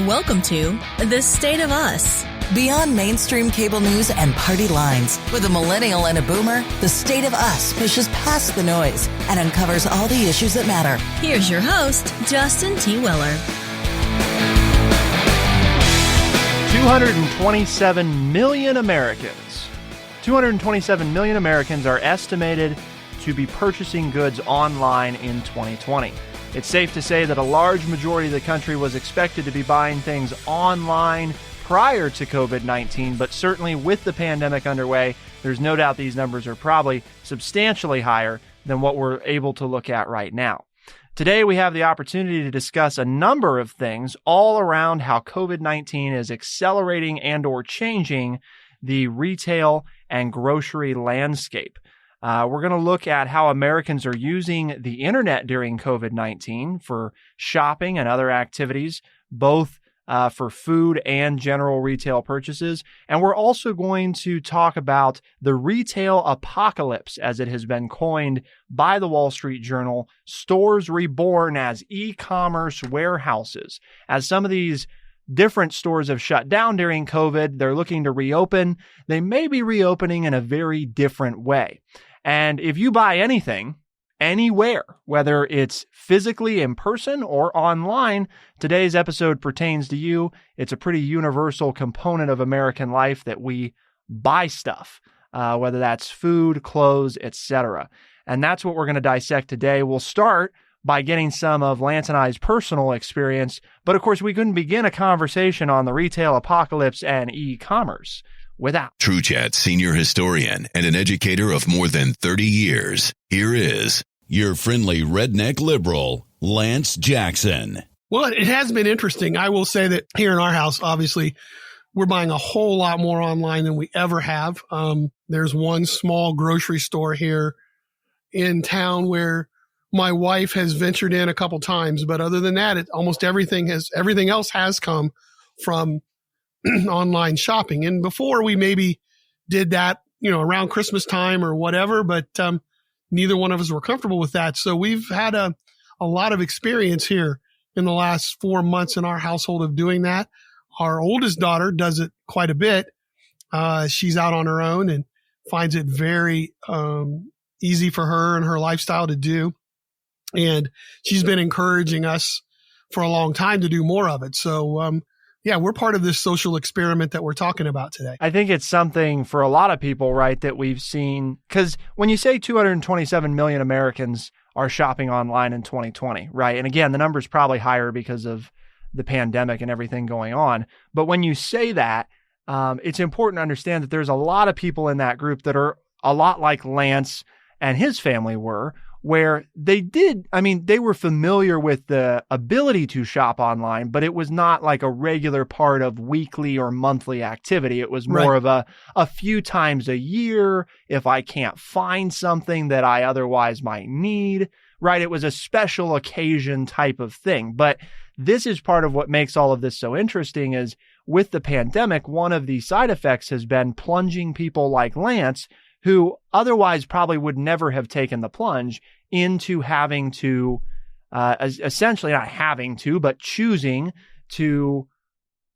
Welcome to The State of Us. Beyond mainstream cable news and party lines, with a millennial and a boomer, The State of Us pushes past the noise and uncovers all the issues that matter. Here's your host, Justin T. Weller. 227 million Americans. 227 million Americans are estimated to be purchasing goods online in 2020. It's safe to say that a large majority of the country was expected to be buying things online prior to COVID-19, but certainly with the pandemic underway, there's no doubt these numbers are probably substantially higher than what we're able to look at right now. Today, we have the opportunity to discuss a number of things all around how COVID-19 is accelerating and or changing the retail and grocery landscape. We're going to look at how Americans are using the internet during COVID-19 for shopping and other activities, both for food and general retail purchases. And we're also going to talk about the retail apocalypse, as it has been coined by the Wall Street Journal, stores reborn as e-commerce warehouses. As some of these different stores have shut down during COVID, they're looking to reopen. They may be reopening in a very different way. And if you buy anything, anywhere, whether it's physically in person or online, today's episode pertains to you. It's a pretty universal component of American life that we buy stuff, whether that's food, clothes, etc. And that's what we're going to dissect today. We'll start by getting some of Lance and I's personal experience. But of course, we couldn't begin a conversation on the retail apocalypse and e-commerce without True Chat senior historian and an educator of more than 30 years. Here is your friendly redneck liberal, Lance Jackson. Well, it has been interesting. I will say that here in our house, obviously, we're buying a whole lot more online than we ever have. There's one small grocery store here in town where my wife has ventured in a couple times, but other than that, almost everything else has come from online shopping. And before we maybe did that, around Christmas time or whatever, but neither one of us were comfortable with that. So we've had a lot of experience here in the last 4 months in our household of doing that. Our oldest daughter does it quite a bit. She's out on her own and finds it very easy for her and her lifestyle to do. And she's been encouraging us for a long time to do more of it. So, we're part of this social experiment that we're talking about today. I think it's something for a lot of people, right, that we've seen, because when you say 227 million Americans are shopping online in 2020, right? And again, the number's probably higher because of the pandemic and everything going on. But when you say that, it's important to understand that there's a lot of people in that group that are a lot like Lance and his family were, where they were familiar with the ability to shop online, but it was not like a regular part of weekly or monthly activity. It was more of a few times a year if I can't find something that I otherwise might need, right? It was a special occasion type of thing. But this is part of what makes all of this so interesting is with the pandemic, one of the side effects has been plunging people like Lance, who otherwise probably would never have taken the plunge, into having to, essentially not having to, but choosing to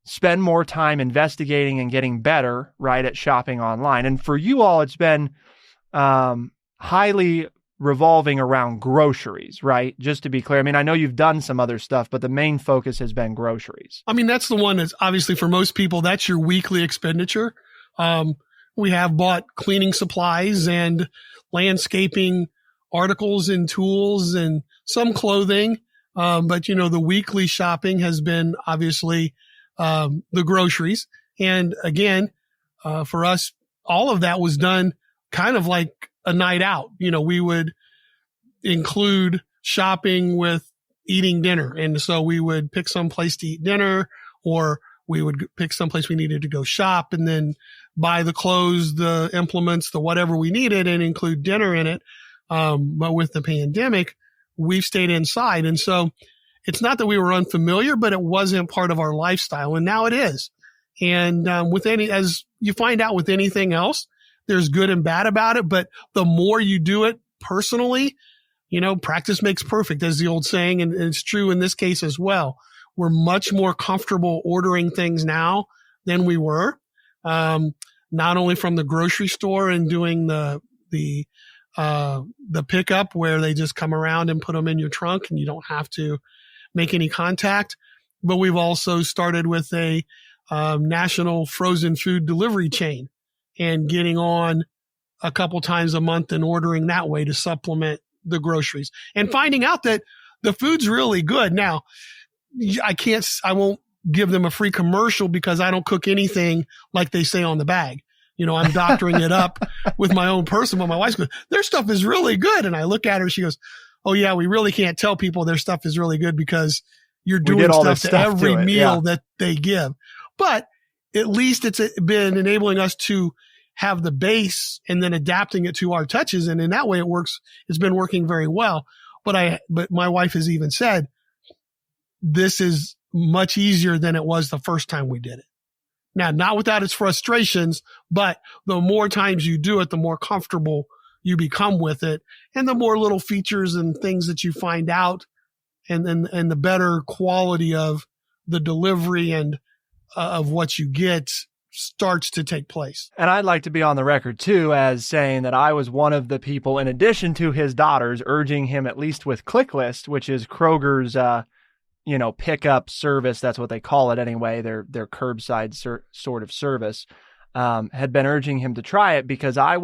spend more time investigating and getting better, right, at shopping online. And for you all, it's been highly revolving around groceries, right? Just to be clear. I mean, I know you've done some other stuff, but the main focus has been groceries. I mean, that's the one that's obviously for most people, that's your weekly expenditure. We have bought cleaning supplies and landscaping articles and tools and some clothing. But the weekly shopping has been obviously, the groceries. And again, for us, all of that was done kind of like a night out. We would include shopping with eating dinner. And so we would pick some place to eat dinner, or we would pick some place we needed to go shop and then buy the clothes, the implements, the whatever we needed and include dinner in it. But with the pandemic, we've stayed inside. And so it's not that we were unfamiliar, but it wasn't part of our lifestyle. And now it is. And as you find out with anything else, there's good and bad about it. But the more you do it personally, practice makes perfect, as the old saying. And it's true in this case as well. we're much more comfortable ordering things now than we were. Not only from the grocery store and doing the pickup where they just come around and put them in your trunk and you don't have to make any contact, but we've also started with a national frozen food delivery chain and getting on a couple times a month and ordering that way to supplement the groceries and finding out that the food's really good. Now, I won't give them a free commercial because I don't cook anything like they say on the bag. I'm doctoring it up with my own person, but my wife's going, their stuff is really good. And I look at her, she goes, oh yeah, we really can't tell people their stuff is really good because you're doing stuff to every meal that they give. But at least it's been enabling us to have the base and then adapting it to our touches. And in that way it works. It's been working very well. But my wife has even said, this is much easier than it was the first time we did it. Now, not without its frustrations, but the more times you do it, the more comfortable you become with it and the more little features and things that you find out and the better quality of the delivery and of what you get starts to take place. And I'd like to be on the record too as saying that I was one of the people, in addition to his daughters, urging him, at least with ClickList, which is Kroger's pickup service. That's what they call it anyway. Their curbside sort of service, had been urging him to try it because I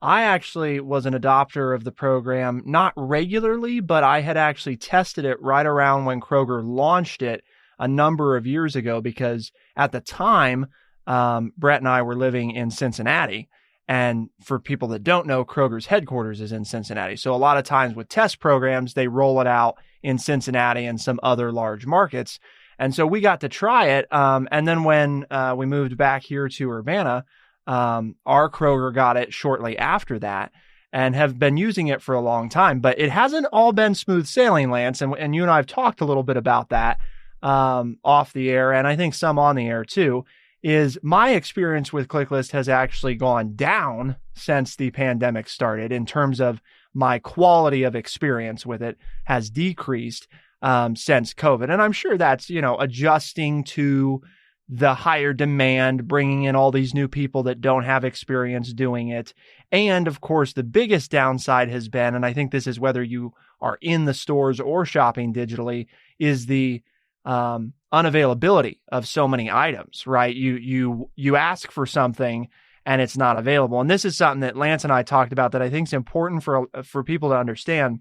actually was an adopter of the program, not regularly, but I had actually tested it right around when Kroger launched it a number of years ago, because at the time, Brett and I were living in Cincinnati. And for people that don't know, Kroger's headquarters is in Cincinnati. So a lot of times with test programs, they roll it out in Cincinnati and some other large markets. And so we got to try it. And then when we moved back here to Urbana, our Kroger got it shortly after that and have been using it for a long time. But it hasn't all been smooth sailing, Lance. And you and I have talked a little bit about that off the air, and I think some on the air too. Is my experience with ClickList has actually gone down since the pandemic started in terms of my quality of experience with it has decreased since COVID. And I'm sure that's, adjusting to the higher demand, bringing in all these new people that don't have experience doing it. And of course, the biggest downside has been, and I think this is whether you are in the stores or shopping digitally, is the unavailability of so many items, right? You ask for something and it's not available. And this is something that Lance and I talked about that I think is important for people to understand.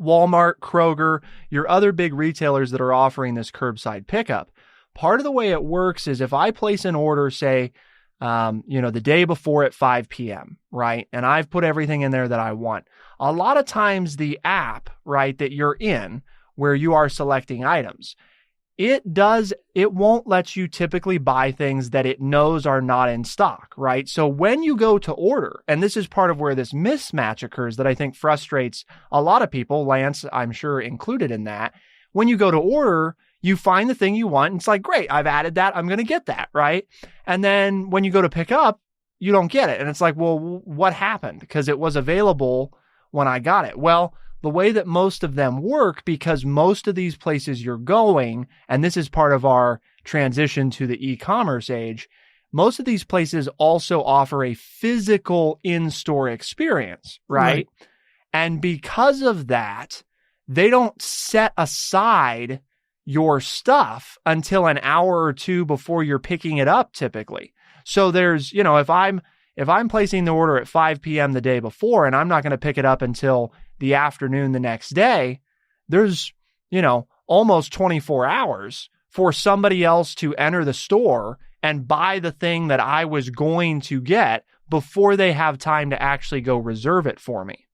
Walmart, Kroger, your other big retailers that are offering this curbside pickup. Part of the way it works is if I place an order, say, the day before at 5 p.m., right? And I've put everything in there that I want. A lot of times the app, right, that you're in where you are selecting items, it won't let you typically buy things that it knows are not in stock, right? So when you go to order, and this is part of where this mismatch occurs that I think frustrates a lot of people, Lance, I'm sure included in that. When you go to order, you find the thing you want, and it's like, great, I've added that, I'm going to get that, right? And then when you go to pick up, you don't get it. And it's like, well, what happened? Because it was available when I got it. Well, the way that most of them work, because most of these places you're going, and this is part of our transition to the e-commerce age, most of these places also offer a physical in-store experience, right? And because of that, they don't set aside your stuff until an hour or two before you're picking it up typically. So there's, if I'm placing the order at 5 p.m. the day before and I'm not going to pick it up until the afternoon the next day, there's, almost 24 hours for somebody else to enter the store and buy the thing that I was going to get before they have time to actually go reserve it for me.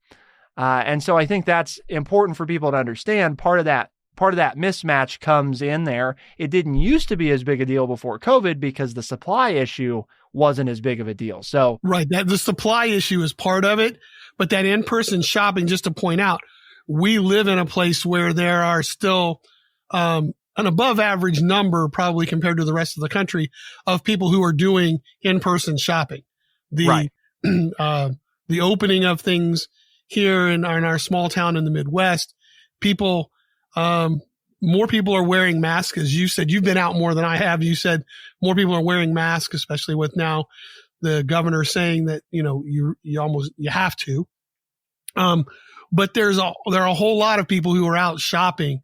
And so I think that's important for people to understand. Part of that mismatch comes in there. It didn't used to be as big a deal before COVID because the supply issue wasn't as big of a deal. So right, that the supply issue is part of it, but that in-person shopping, just to point out, we live in a place where there are still an above average number, probably compared to the rest of the country, of people who are doing in-person shopping. The opening of things here in our small town in the Midwest, people more people are wearing masks. As you said, you've been out more than I have. You said more people are wearing masks, especially with now the governor saying that, you have to. But there are a whole lot of people who are out shopping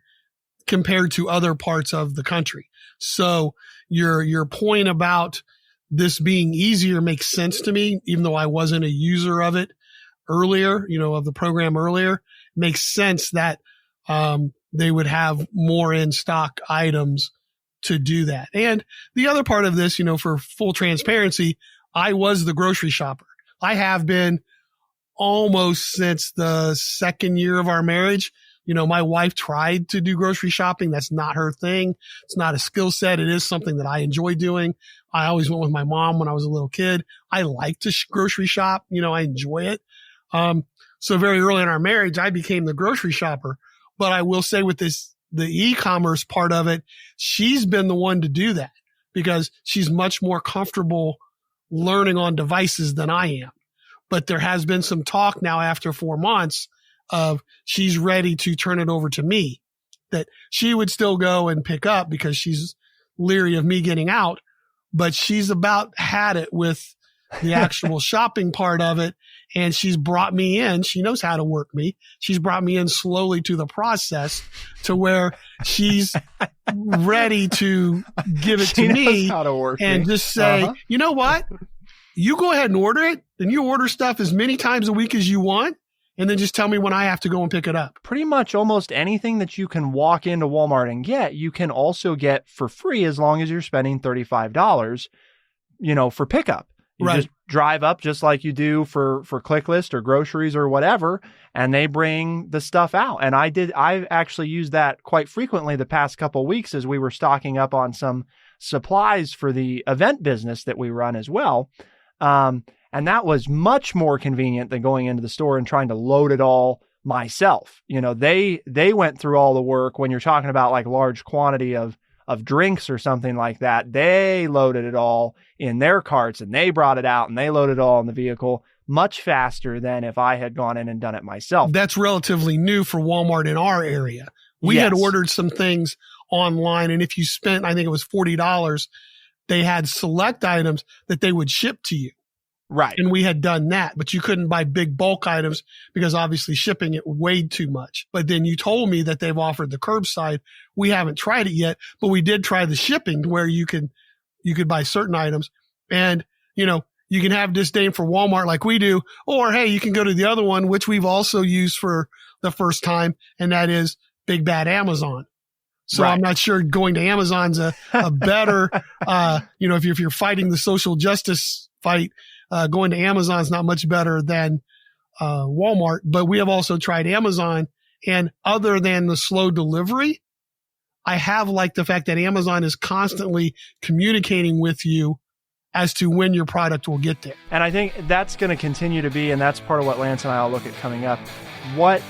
compared to other parts of the country. So your point about this being easier makes sense to me, even though I wasn't a user of it earlier, of the program earlier. It makes sense that they would have more in stock items to do that. And the other part of this, for full transparency, I was the grocery shopper. I have been almost since the second year of our marriage. My wife tried to do grocery shopping. That's not her thing. It's not a skill set. It is something that I enjoy doing. I always went with my mom when I was a little kid. I like to grocery shop. I enjoy it. So very early in our marriage, I became the grocery shopper. But I will say with the e-commerce part of it, she's been the one to do that because she's much more comfortable learning on devices than I am. But there has been some talk now after 4 months of she's ready to turn it over to me, that she would still go and pick up because she's leery of me getting out, but she's about had it with the actual shopping part of it. And she's brought me in. She knows how to work me. She's brought me in slowly to the process to where she's ready to give it to me and just say, you know what? You go ahead and order it, and you order stuff as many times a week as you want, and then just tell me when I have to go and pick it up. Pretty much almost anything that you can walk into Walmart and get, you can also get for free as long as you're spending $35, for pickup. You right. Just drive up just like you do for ClickList or groceries or whatever, and they bring the stuff out. And I actually used that quite frequently the past couple of weeks as we were stocking up on some supplies for the event business that we run as well. And that was much more convenient than going into the store and trying to load it all myself. They went through all the work when you're talking about like large quantity of drinks or something like that. They loaded it all in their carts and they brought it out and they loaded it all in the vehicle much faster than if I had gone in and done it myself. That's relatively new for Walmart in our area. We had ordered some things online, and if you spent, I think it was $40, they had select items that they would ship to you. Right. And we had done that, but you couldn't buy big bulk items because obviously shipping it weighed too much. But then you told me that they've offered the curbside. We haven't tried it yet, but we did try the shipping where you could buy certain items, and, you can have disdain for Walmart like we do, or hey, you can go to the other one, which we've also used for the first time. And that is big bad Amazon. So right. I'm not sure going to Amazon's a better, if you're fighting the social justice fight, going to Amazon's not much better than Walmart. But we have also tried Amazon, and other than the slow delivery, I have liked the fact that Amazon is constantly communicating with you as to when your product will get there. And I think that's going to continue to be, and that's part of what Lance and I will look at coming up. What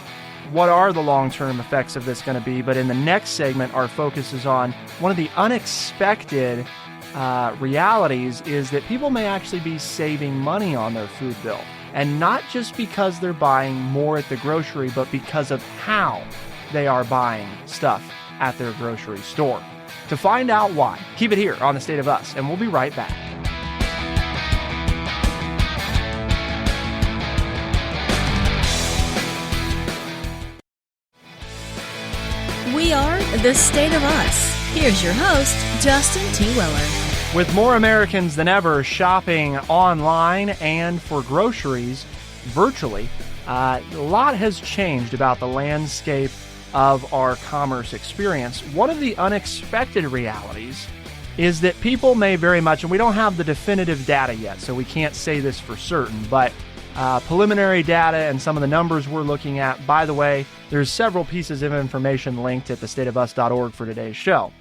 are the long-term effects of this going to be? But in the next segment, our focus is on one of the unexpected realities is that people may actually be saving money on their food bill. And not just because they're buying more at the grocery, but because of how they are buying stuff at their grocery store. To find out why, keep it here on The State of Us, and we'll be right back. We are The State of Us. Here's your host, Justin T. Weller. With more Americans than ever shopping online and for groceries virtually, a lot has changed about the landscape of our commerce experience. One of the unexpected realities is that people may very much, and we don't have the definitive data yet, so we can't say this for certain, but preliminary data and some of the numbers we're looking at. By the way, there's several pieces of information linked at thestateofus.org for today's show.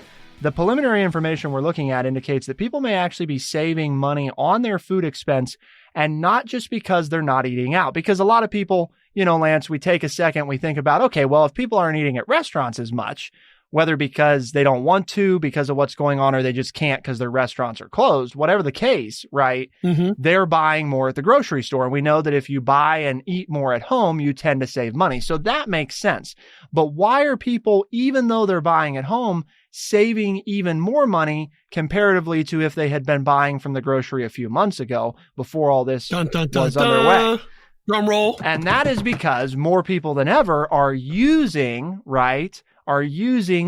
The preliminary information we're looking at indicates that people may actually be saving money on their food expense, and not just because they're not eating out. Because a lot of people, Lance, we take a second, we think about, okay, well, if people aren't eating at restaurants as much, whether because they don't want to, because of what's going on, or they just can't because their restaurants are closed, whatever the case, right? They're buying more at the grocery store. And we know that if you buy and eat more at home, you tend to save money. So that makes sense. But why are people, even though they're buying at home, saving even more money comparatively to if they had been buying from the grocery a few months ago before all this was underway? Drum roll. And that is because more people than ever are using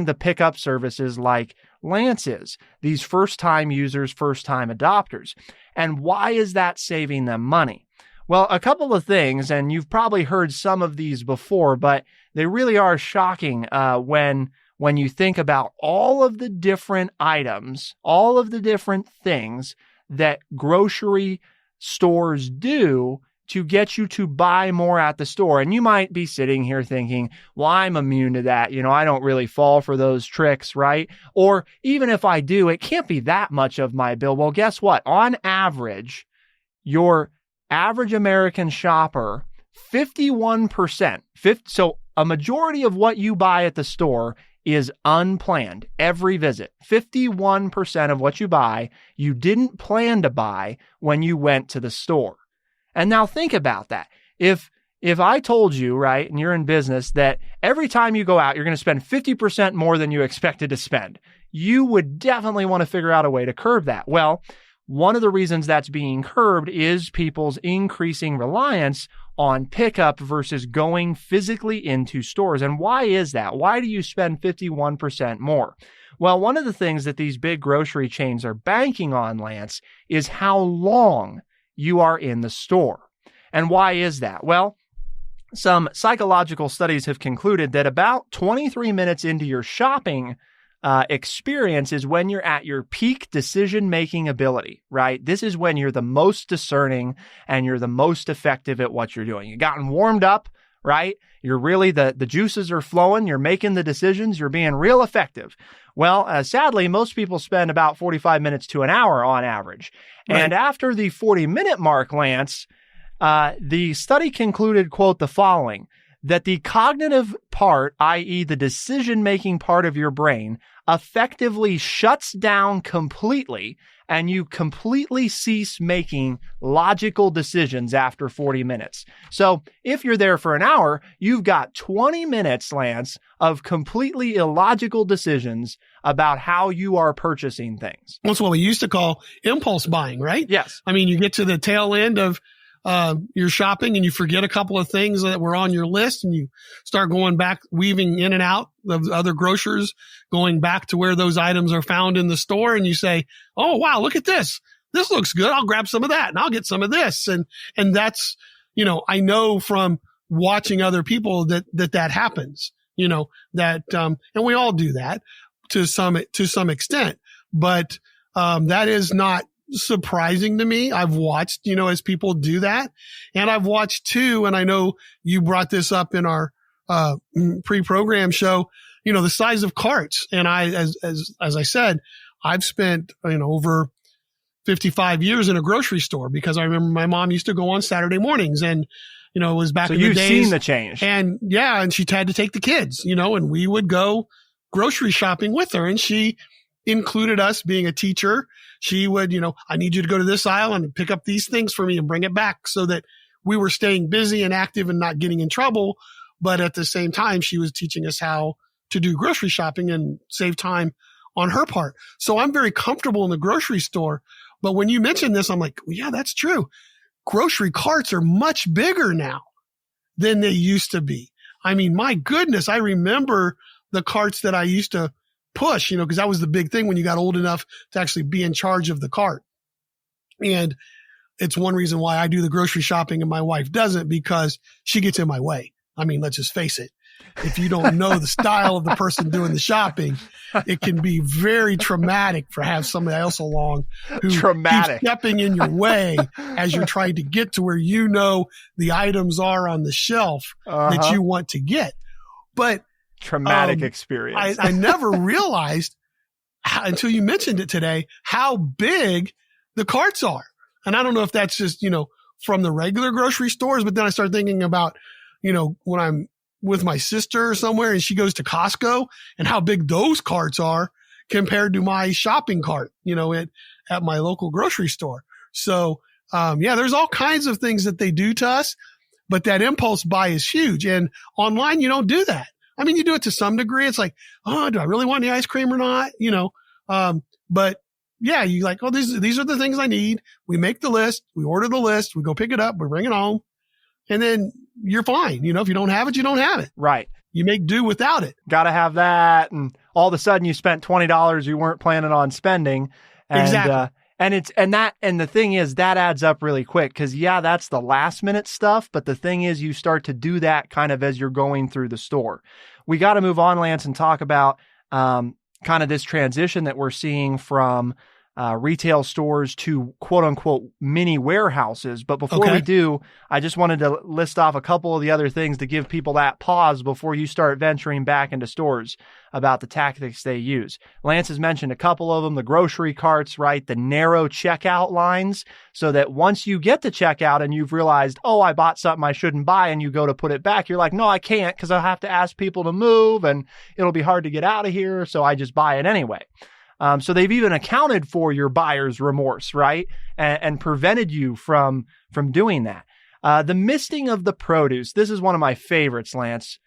the pickup services like Lance is. These first-time users, first-time adopters. And why is that saving them money? Well, a couple of things, and you've probably heard some of these before, but they really are shocking when you think about all of the different items, all of the different things that grocery stores do to get you to buy more at the store. And you might be sitting here thinking, well, I'm immune to that. I don't really fall for those tricks, right? Or even if I do, it can't be that much of my bill. Well, guess what? On average, your average American shopper, 51%, so a majority of what you buy at the store is unplanned. Every visit, 51% of what you buy, you didn't plan to buy when you went to the store. And now think about that. If I told you, right, and you're in business, that every time you go out, you're going to spend 50% more than you expected to spend, you would definitely want to figure out a way to curb that. Well, one of the reasons that's being curbed is people's increasing reliance on pickup versus going physically into stores. And why is that? Why do you spend 51% more? Well, one of the things that these big grocery chains are banking on, Lance, is how long you are in the store. And why is that? Well, some psychological studies have concluded that about 23 minutes into your shopping experience is when you're at your peak decision-making ability, right? This is when you're the most discerning and you're the most effective at what you're doing. You've gotten warmed up, right? You're really, the juices are flowing. You're making the decisions. You're being real effective. Well, sadly, most people spend about 45 minutes to an hour on average. Right. And after the 40-minute mark, Lance, the study concluded, quote, the following, that the cognitive part, i.e. the decision-making part of your brain, effectively shuts down completely, and you completely cease making logical decisions after 40 minutes. So if you're there for an hour, you've got 20 minutes, Lance, of completely illogical decisions about how you are purchasing things. That's what we used to call impulse buying, right? Yes. I mean, you get to the tail end of your shopping and you forget a couple of things that were on your list and you start going back, weaving in and out of other grocers, going back to where those items are found in the store. And you say, oh, wow, look at this. This looks good. I'll grab some of that and I'll get some of this. And that's, I know from watching other people that happens, and we all do that to some extent, but, that is not surprising to me. I've watched, as people do that. And I've watched too, and I know you brought this up in our pre-program show, the size of carts. And as I said, I've spent, over 55 years in a grocery store because I remember my mom used to go on Saturday mornings and, it was back in the days. So you've seen the change. And yeah, and she had to take the kids, and we would go grocery shopping with her, and she included us being a teacher. She would, I need you to go to this aisle and pick up these things for me and bring it back, so that we were staying busy and active and not getting in trouble. But at the same time, she was teaching us how to do grocery shopping and save time on her part. So I'm very comfortable in the grocery store. But when you mentioned this, I'm like, well, yeah, that's true. Grocery carts are much bigger now than they used to be. I mean, my goodness, I remember the carts that I used to push, because that was the big thing when you got old enough to actually be in charge of the cart. And it's one reason why I do the grocery shopping and my wife doesn't, because she gets in my way. I mean, let's just face it. If you don't know the style of the person doing the shopping, it can be very traumatic for have somebody else along who keeps stepping in your way as you're trying to get to where the items are on the shelf that you want to get. But traumatic experience. I never realized until you mentioned it today how big the carts are. And I don't know if that's just, from the regular grocery stores, but then I started thinking about, when I'm with my sister somewhere and she goes to Costco and how big those carts are compared to my shopping cart, at my local grocery store. So, there's all kinds of things that they do to us, but that impulse buy is huge. And online, you don't do that. I mean, you do it to some degree. It's like, oh, do I really want the ice cream or not? But yeah, you like, oh, these are the things I need. We make the list, we order the list, we go pick it up, we bring it home, and then you're fine. If you don't have it, you don't have it. Right. You make do without it. Got to have that. And all of a sudden you spent $20 you weren't planning on spending. And, exactly. And the thing is that adds up really quick because that's the last minute stuff. But the thing is you start to do that kind of as you're going through the store. We got to move on, Lance, and talk about, kind of this transition that we're seeing from retail stores to quote unquote mini warehouses. But before we do, I just wanted to list off a couple of the other things to give people that pause before you start venturing back into stores about the tactics they use. Lance has mentioned a couple of them, the grocery carts, right? The narrow checkout lines, so that once you get to checkout and you've realized, oh, I bought something I shouldn't buy, and you go to put it back, you're like, no, I can't because I'll have to ask people to move and it'll be hard to get out of here. So I just buy it anyway. So they've even accounted for your buyer's remorse, right? And prevented you from doing that. The misting of the produce. This is one of my favorites, Lance.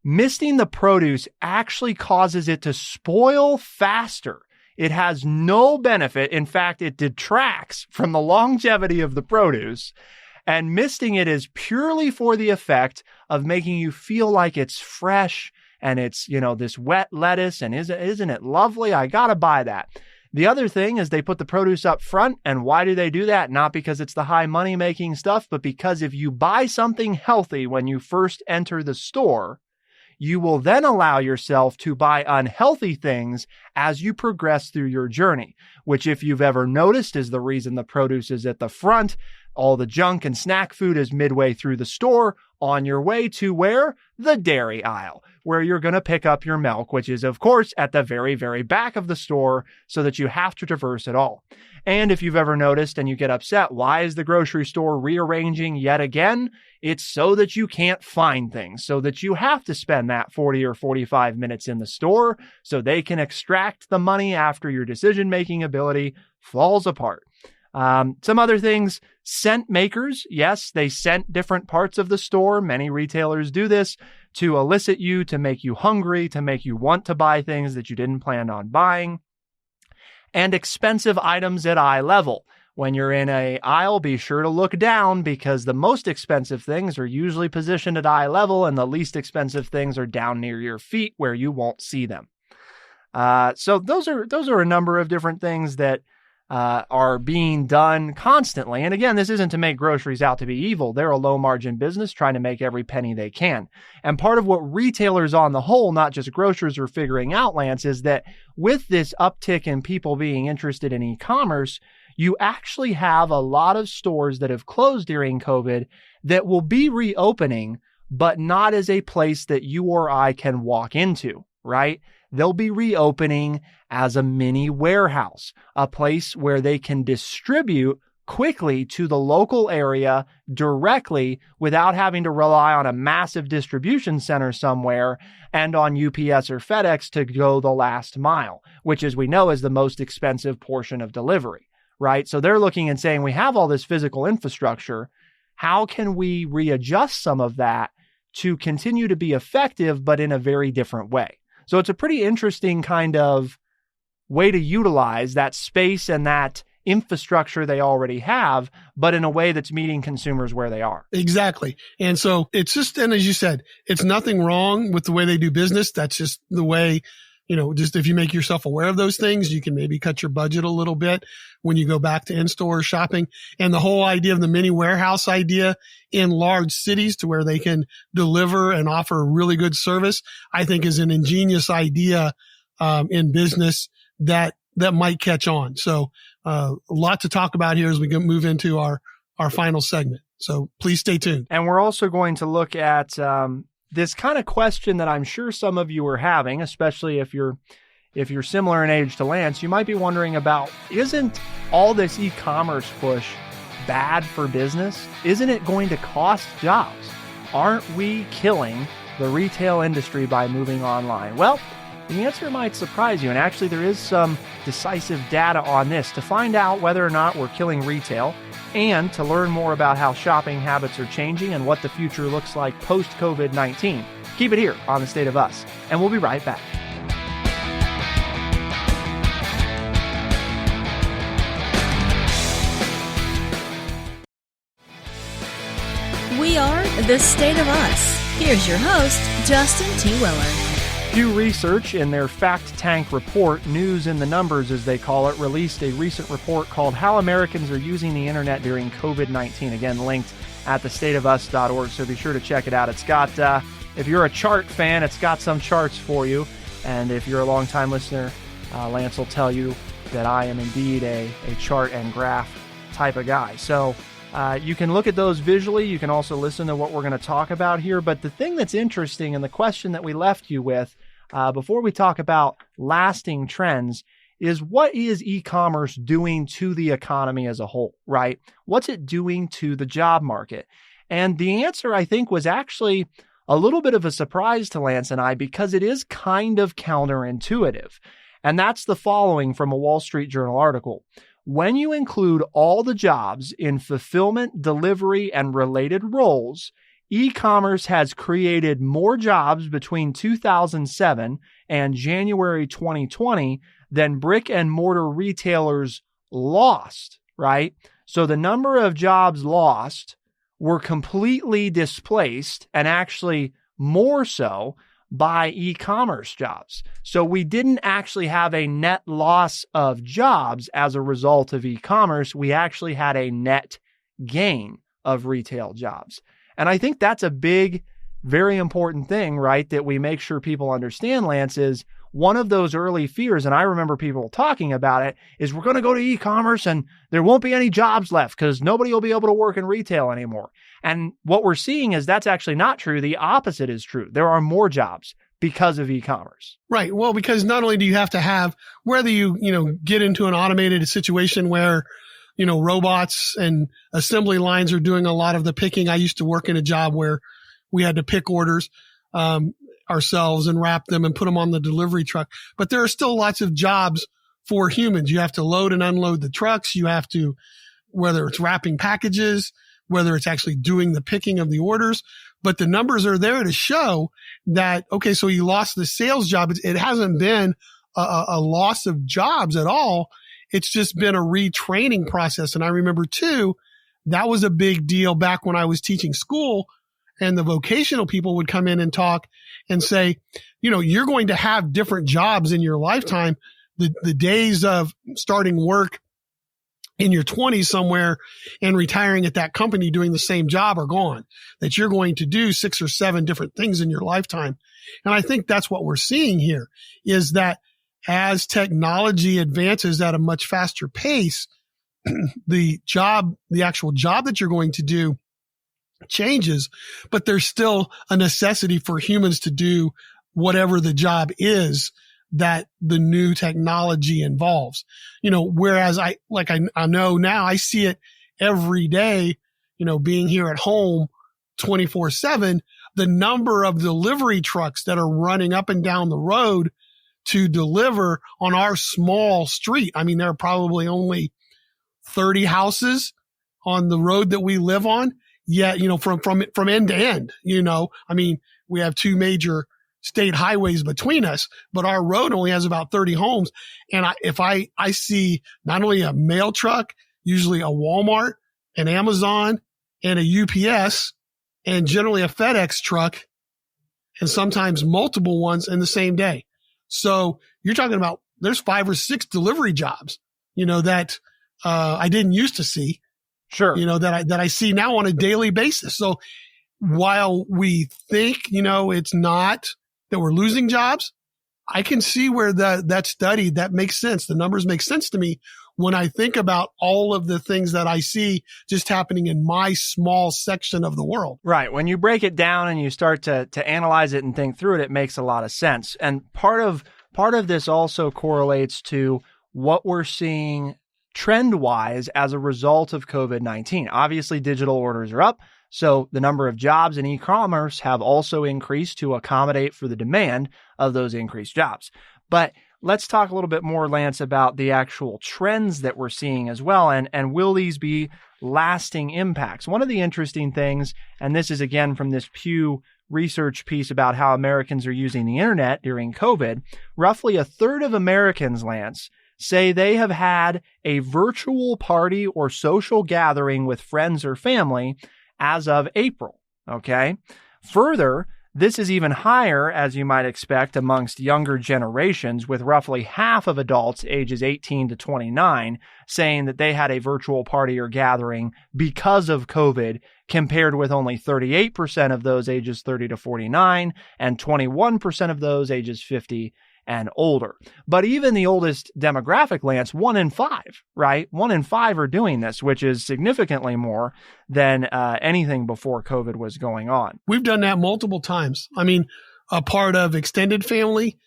Misting the produce actually causes it to spoil faster. It has no benefit. In fact, it detracts from the longevity of the produce. And misting it is purely for the effect of making you feel like it's fresh and it's, this wet lettuce, and isn't it lovely? I got to buy that. The other thing is they put the produce up front. And why do they do that? Not because it's the high money making stuff, but because if you buy something healthy when you first enter the store, you will then allow yourself to buy unhealthy things as you progress through your journey, which if you've ever noticed is the reason the produce is at the front. All the junk and snack food is midway through the store on your way to where? The dairy aisle, where you're going to pick up your milk, which is, of course, at the very, very back of the store so that you have to traverse it all. And if you've ever noticed and you get upset, why is the grocery store rearranging yet again? It's so that you can't find things, so that you have to spend that 40 or 45 minutes in the store so they can extract the money after your decision-making ability falls apart. Some other things, scent makers. Yes, they scent different parts of the store. Many retailers do this to elicit you, to make you hungry, to make you want to buy things that you didn't plan on buying. And expensive items at eye level. When you're in an aisle, be sure to look down because the most expensive things are usually positioned at eye level and the least expensive things are down near your feet where you won't see them. So those are a number of different things that are being done constantly. And again, this isn't to make groceries out to be evil. They're a low margin business trying to make every penny they can. And part of what retailers on the whole, not just grocers, are figuring out, Lance, is that with this uptick in people being interested in e-commerce, you actually have a lot of stores that have closed during COVID that will be reopening, but not as a place that you or I can walk into, right? They'll be reopening as a mini warehouse, a place where they can distribute quickly to the local area directly without having to rely on a massive distribution center somewhere and on UPS or FedEx to go the last mile, which, as we know, is the most expensive portion of delivery, right? So they're looking and saying, we have all this physical infrastructure. How can we readjust some of that to continue to be effective, but in a very different way? So it's a pretty interesting kind of way to utilize that space and that infrastructure they already have, but in a way that's meeting consumers where they are. Exactly. And so it's just, and as you said, it's nothing wrong with the way they do business. That's just the way, just if you make yourself aware of those things, you can maybe cut your budget a little bit when you go back to in-store shopping. And the whole idea of the mini warehouse idea in large cities to where they can deliver and offer a really good service, I think is an ingenious idea in business that might catch on. So a lot to talk about here as we move into our final segment. So please stay tuned. And we're also going to look at this kind of question that I'm sure some of you are having, especially if you're similar in age to Lance. You might be wondering about, isn't all this e-commerce push bad for business? Isn't it going to cost jobs? Aren't we killing the the retail industry by moving online? Well, the answer might surprise you, and actually there is some decisive data on this to find out whether or not we're killing retail and to learn more about how shopping habits are changing and what the future looks like post-COVID-19. Keep it here on The State of Us, and we'll be right back. We are The State of Us. Here's your host, Justin T. Willard. Pew Research, in their Fact Tank report, News in the Numbers as they call it, released a recent report called How Americans Are Using the Internet During COVID-19. Again, linked at thestateofus.org, so be sure to check it out. It's got, if you're a chart fan, it's got some charts for you. And if you're a longtime listener, Lance will tell you that I am indeed a chart and graph type of guy. So you can look at those visually. You can also listen to what we're going to talk about here. But the thing that's interesting, and the question that we left you with before we talk about lasting trends, is what is e-commerce doing to the economy as a whole, right? What's it doing to the job market? And the answer, I think, was actually a little bit of a surprise to Lance and I, because it is kind of counterintuitive. And that's the following from a Wall Street Journal article. When you include all the jobs in fulfillment, delivery, and related roles, e-commerce has created more jobs between 2007 and January 2020 than brick and mortar retailers lost, right? So the number of jobs lost were completely displaced, and actually more so, by e-commerce jobs. So we didn't actually have a net loss of jobs as a result of e-commerce. We actually had a net gain of retail jobs. And I think that's a big, very important thing, right? That we make sure people understand, Lance, is one of those early fears, and I remember people talking about it, is we're going to go to e-commerce and there won't be any jobs left because nobody will be able to work in retail anymore. And what we're seeing is that's actually not true. The opposite is true. There are more jobs because of e-commerce. Right. Well, because not only do you have to have, whether you get into an automated situation where, robots and assembly lines are doing a lot of the picking. I used to work in a job where we had to pick orders ourselves and wrap them and put them on the delivery truck. But there are still lots of jobs for humans. You have to load and unload the trucks. You have to, whether it's wrapping packages, whether it's actually doing the picking of the orders. But the numbers are there to show that, okay, so you lost the sales job. It hasn't been a loss of jobs at all. It's just been a retraining process. And I remember too, that was a big deal back when I was teaching school, and the vocational people would come in and talk and say, you're going to have different jobs in your lifetime. The days of starting work in your 20s somewhere and retiring at that company doing the same job are gone, that you're going to do 6 or 7 different things in your lifetime. And I think that's what we're seeing here, is that as technology advances at a much faster pace, the actual job that you're going to do changes, but there's still a necessity for humans to do whatever the job is that the new technology involves. Whereas I know now, I see it every day, being here at home 24/7, the number of delivery trucks that are running up and down the road to deliver on our small street. I mean, there are probably only 30 houses on the road that we live on. Yet, from end to end, I mean, we have 2 major state highways between us, but our road only has about 30 homes. And if I see not only a mail truck, usually a Walmart, an Amazon, and a UPS, and generally a FedEx truck, and sometimes multiple ones in the same day. So you're talking about, there's 5 or 6 delivery jobs, that I didn't used to see. Sure. That I see now on a daily basis. So while we think, it's not that we're losing jobs, I can see where that study, that makes sense. The numbers make sense to me when I think about all of the things that I see just happening in my small section of the world. Right. When you break it down and you start to analyze it and think through it, it makes a lot of sense. And part of this also correlates to what we're seeing trend-wise as a result of COVID-19. Obviously, digital orders are up. So the number of jobs in e-commerce have also increased to accommodate for the demand of those increased jobs. But let's talk a little bit more, Lance, about the actual trends that we're seeing as well. And will these be lasting impacts? One of the interesting things, and this is again from this Pew research piece about how Americans are using the internet during COVID, roughly a third of Americans, Lance, say they have had a virtual party or social gathering with friends or family as of April. Okay. Further, this is even higher, as you might expect, amongst younger generations, with roughly half of adults ages 18 to 29 saying that they had a virtual party or gathering because of COVID, compared with only 38% of those ages 30 to 49 and 21% of those ages 50 and older. But even the oldest demographic, Lance, 1 in 5, right? 1 in 5 are doing this, which is significantly more than anything before COVID was going on. We've done that multiple times. I mean, a part of extended family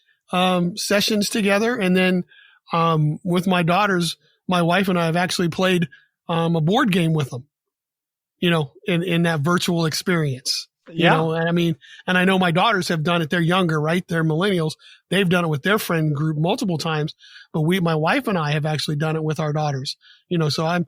sessions together. And then with my daughters, my wife and I have actually played a board game with them, in that virtual experience. And I mean, and I know my daughters have done it. They're younger, right? They're millennials. They've done it with their friend group multiple times, but my wife and I have actually done it with our daughters, so I'm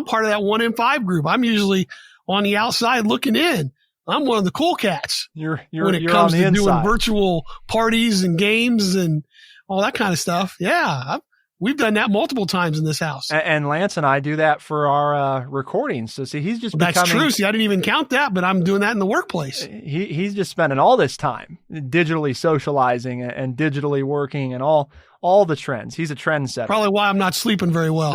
part of that 1 in 5 group. I'm usually on the outside looking in. I'm one of the cool cats when it comes to doing virtual parties and games and all that kind of stuff. Yeah. We've done that multiple times in this house. And Lance and I do that for our recordings. So see, he's just That's true. See, I didn't even count that, but I'm doing that in the workplace. He's just spending all this time digitally socializing and digitally working and all the trends. He's a trendsetter. Probably why I'm not sleeping very well.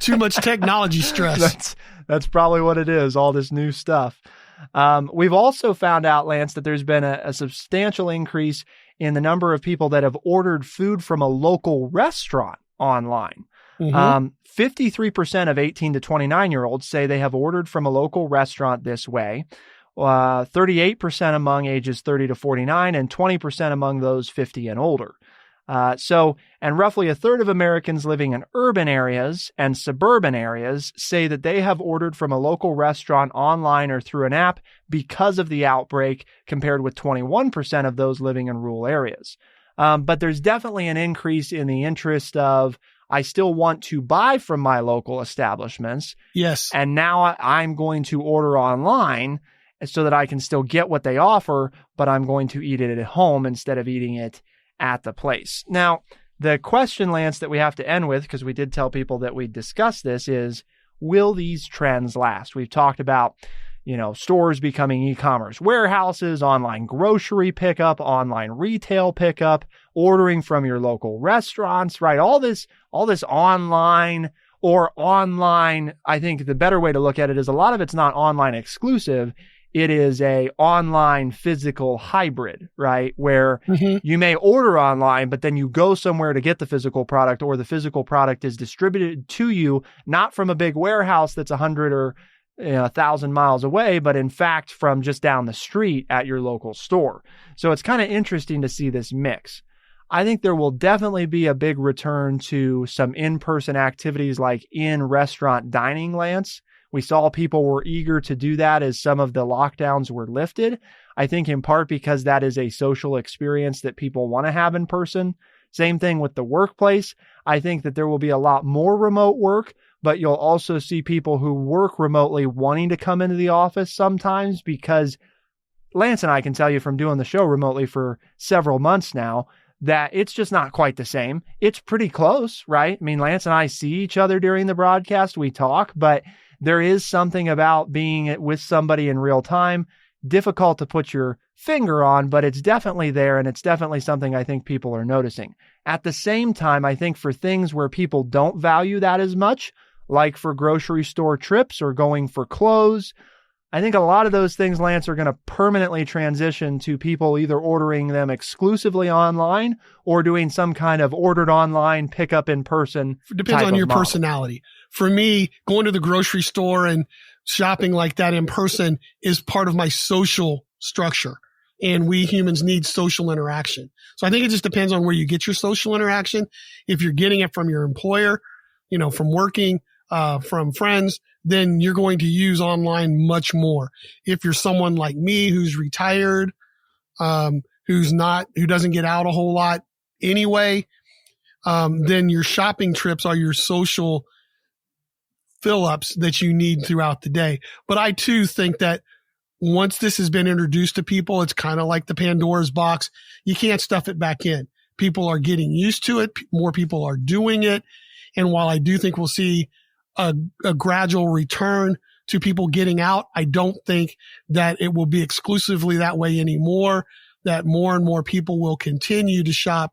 Too much technology stress. That's probably what it is, all this new stuff. We've also found out, Lance, that there's been a substantial increase in the number of people that have ordered food from a local restaurant online. 53% of 18 to 29-year-olds say they have ordered from a local restaurant this way, 38% among ages 30 to 49, and 20% among those 50 and older. And roughly a third of Americans living in urban areas and suburban areas say that they have ordered from a local restaurant online or through an app because of the outbreak, compared with 21% of those living in rural areas. But there's definitely an increase in the interest of, I still want to buy from my local establishments. Yes. And now I'm going to order online so that I can still get what they offer, but I'm going to eat it at home instead of eating it at the place. Now, the question, Lance, that we have to end with, because we did tell people that we'd discuss this, is, will these trends last? We've talked about, stores becoming e-commerce warehouses, online grocery pickup, online retail pickup, ordering from your local restaurants, right? All this online or online. I think the better way to look at it is a lot of it's not online exclusive. It is a online physical hybrid, right? Where you may order online, but then you go somewhere to get the physical product, or the physical product is distributed to you, not from a big warehouse that's 100 or 1,000 miles away, but in fact from just down the street at your local store. So it's kind of interesting to see this mix. I think there will definitely be a big return to some in-person activities like in-restaurant dining, Lance. We saw people were eager to do that as some of the lockdowns were lifted. I think in part because that is a social experience that people want to have in person. Same thing with the workplace. I think that there will be a lot more remote work, but you'll also see people who work remotely wanting to come into the office sometimes, because Lance and I can tell you from doing the show remotely for several months now that it's just not quite the same. It's pretty close, right? I mean, Lance and I see each other during the broadcast. We talk, but there is something about being with somebody in real time, difficult to put your finger on, but it's definitely there, and it's definitely something I think people are noticing. At the same time, I think for things where people don't value that as much, like for grocery store trips or going for clothes, I think a lot of those things, Lance, are going to permanently transition to people either ordering them exclusively online or doing some kind of ordered online, pick up in person. Depends on your personality. For me, going to the grocery store and shopping like that in person is part of my social structure. And we humans need social interaction. So I think it just depends on where you get your social interaction. If you're getting it from your employer, from working, from friends, then you're going to use online much more. If you're someone like me who's retired, who doesn't get out a whole lot anyway, then your shopping trips are your social fill-ups that you need throughout the day. But I too think that once this has been introduced to people, it's kind of like the Pandora's box. You can't stuff it back in. People are getting used to it. More people are doing it. And while I do think we'll see a gradual return to people getting out, I don't think that it will be exclusively that way anymore, that more and more people will continue to shop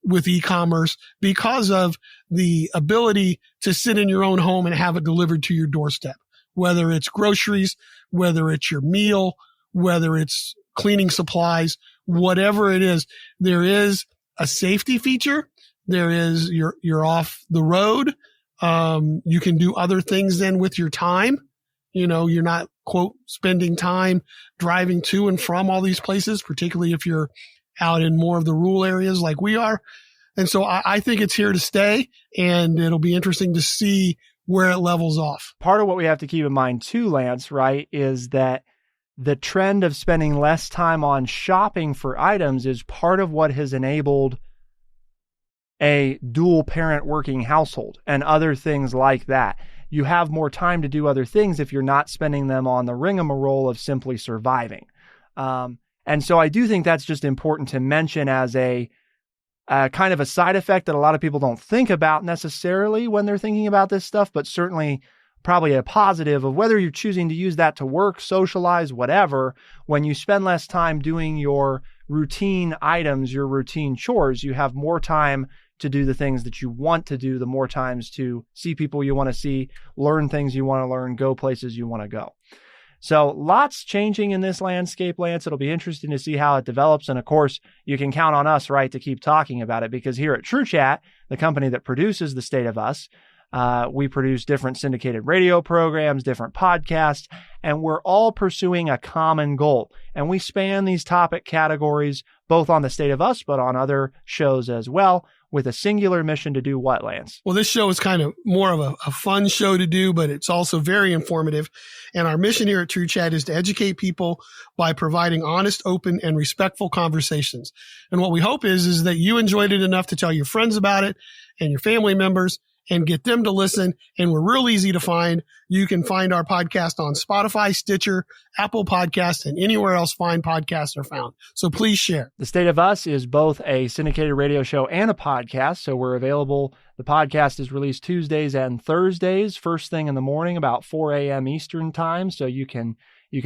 with e-commerce because of the ability to sit in your own home and have it delivered to your doorstep, whether it's groceries, whether it's your meal, whether it's cleaning supplies, whatever it is. There is a safety feature. There is you're off the road. You can do other things then with your time. You're not, quote, spending time driving to and from all these places, particularly if you're out in more of the rural areas like we are. And so I think it's here to stay, and it'll be interesting to see where it levels off. Part of what we have to keep in mind too, Lance, right, is that the trend of spending less time on shopping for items is part of what has enabled a dual parent working household and other things like that. You have more time to do other things if you're not spending them on the rigmarole of simply surviving. And so I do think that's just important to mention as a kind of a side effect that a lot of people don't think about necessarily when they're thinking about this stuff, but certainly probably a positive of whether you're choosing to use that to work, socialize, whatever. When you spend less time doing your routine items, your routine chores, you have more time to do the things that you want to do, the more times to see people you want to see, learn things you want to learn, go places you want to go. So lots changing in this landscape, Lance. It'll be interesting to see how it develops. And of course, you can count on us, right, to keep talking about it, because here at True Chat, the company that produces The State of Us, we produce different syndicated radio programs, different podcasts, and we're all pursuing a common goal. And we span these topic categories, both on The State of Us, but on other shows as well, with a singular mission to do what, Lance? Well, this show is kind of more of a fun show to do, but it's also very informative. And our mission here at True Chat is to educate people by providing honest, open, and respectful conversations. And what we hope is that you enjoyed it enough to tell your friends about it and your family members and get them to listen. And we're real easy to find. You can find our podcast on Spotify, Stitcher, Apple Podcasts, and anywhere else fine podcasts are found. So please share. The State of Us is both a syndicated radio show and a podcast. So we're available. The podcast is released Tuesdays and Thursdays, first thing in the morning, about 4 a.m. Eastern time. So you can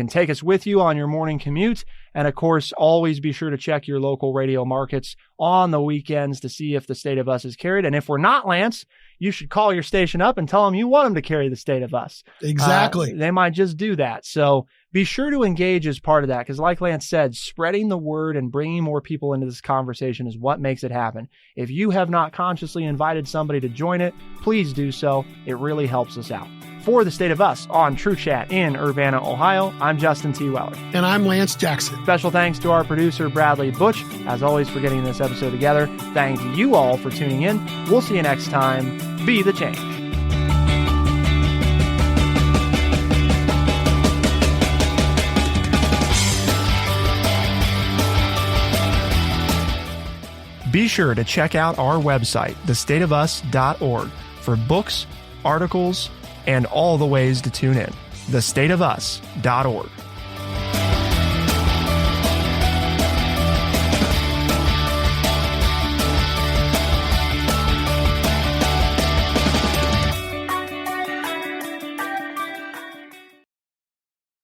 take us with you on your morning commute. And of course, always be sure to check your local radio markets on the weekends to see if The State of Us is carried. And if we're not, Lance, you should call your station up and tell them you want them to carry The State of Us. Exactly. They might just do that. So be sure to engage as part of that, because like Lance said, spreading the word and bringing more people into this conversation is what makes it happen. If you have not consciously invited somebody to join it, please do so. It really helps us out. For The State of Us on True Chat in Urbana, Ohio, I'm Justin T. Weller. And I'm Lance Jackson. Special thanks to our producer, Bradley Butch, as always, for getting this episode together. Thank you all for tuning in. We'll see you next time. Be the change. Be sure to check out our website, thestateofus.org, for books, articles, and all the ways to tune in. thestateofus.org.